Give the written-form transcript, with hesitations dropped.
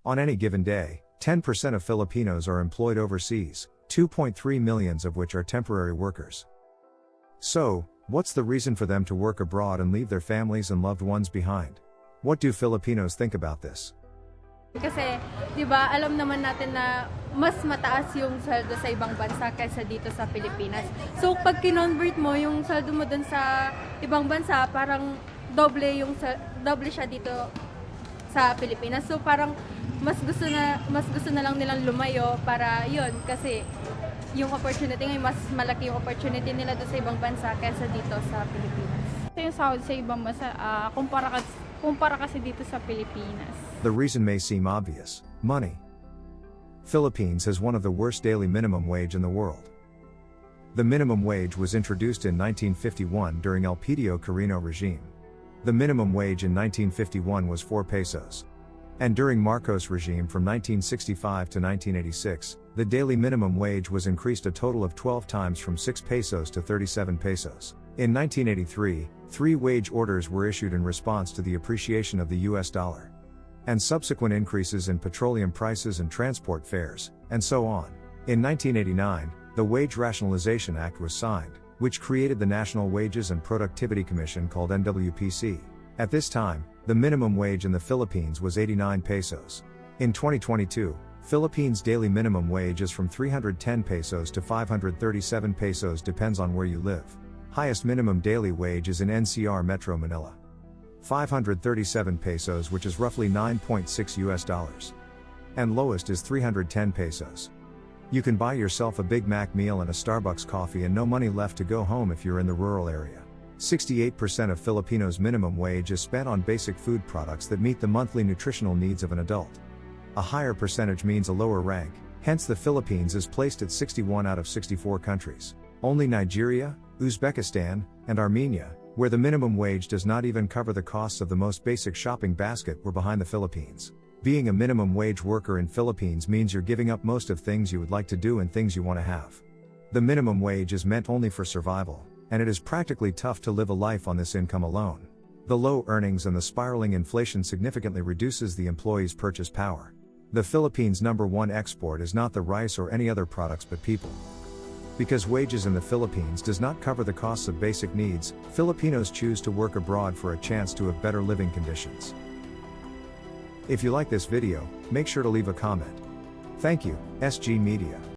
On any given day, 10% of Filipinos are employed overseas, 2.3 million of which are temporary workers. So, what's the reason for them to work abroad and leave their families and loved ones behind? What do Filipinos think about this? Kasi, di ba, alam naman natin na mas mataas yung sweldo sa ibang bansa kaysa dito sa Pilipinas. So, pag kinonvert mo yung sweldo mo dun sa ibang bansa, parang doble siya dito sa Pilipinas. So, parang mas gusto na lang nilang lumayo para yun, kasi yung opportunity ngayon, mas malaki yung opportunity nila doon sa ibang bansa kaysa dito sa Pilipinas. Yung sahod sa ibang bansa, kumpara kasi dito sa Pilipinas. The reason may seem obvious: money. Philippines has one of the worst daily minimum wage in the world. The minimum wage was introduced in 1951 during El Pidio Carino regime. The minimum wage in 1951 was 4 pesos. And during Marcos regime from 1965 to 1986, the daily minimum wage was increased a total of 12 times from 6 pesos to 37 pesos. In 1983, 3 wage orders were issued in response to the appreciation of the US dollar. And subsequent increases in petroleum prices and transport fares, and so on. In 1989, the Wage Rationalization Act was signed, which created the National Wages and Productivity Commission called NWPC. At this time, the minimum wage in the Philippines was 89 pesos. In 2022, Philippines' daily minimum wage is from 310 pesos to 537 pesos, depends on where you live. Highest minimum daily wage is in NCR Metro Manila. 537 pesos, which is roughly $9.6 US. And lowest is 310 pesos. You can buy yourself a Big Mac meal and a Starbucks coffee and no money left to go home if you're in the rural area. 68% of Filipinos' minimum wage is spent on basic food products that meet the monthly nutritional needs of an adult. A higher percentage means a lower rank, hence the Philippines is placed at 61 out of 64 countries. Only Nigeria, Uzbekistan, and Armenia, where the minimum wage does not even cover the costs of the most basic shopping basket, were behind the Philippines. Being a minimum wage worker in Philippines means you're giving up most of things you would like to do and things you want to have. The minimum wage is meant only for survival, and it is practically tough to live a life on this income alone. The low earnings and the spiraling inflation significantly reduces the employee's purchase power. The Philippines' #1 export is not the rice or any other products but people. Because wages in the Philippines does not cover the costs of basic needs, Filipinos choose to work abroad for a chance to have better living conditions. If you like this video, make sure to leave a comment. Thank you, SG Media.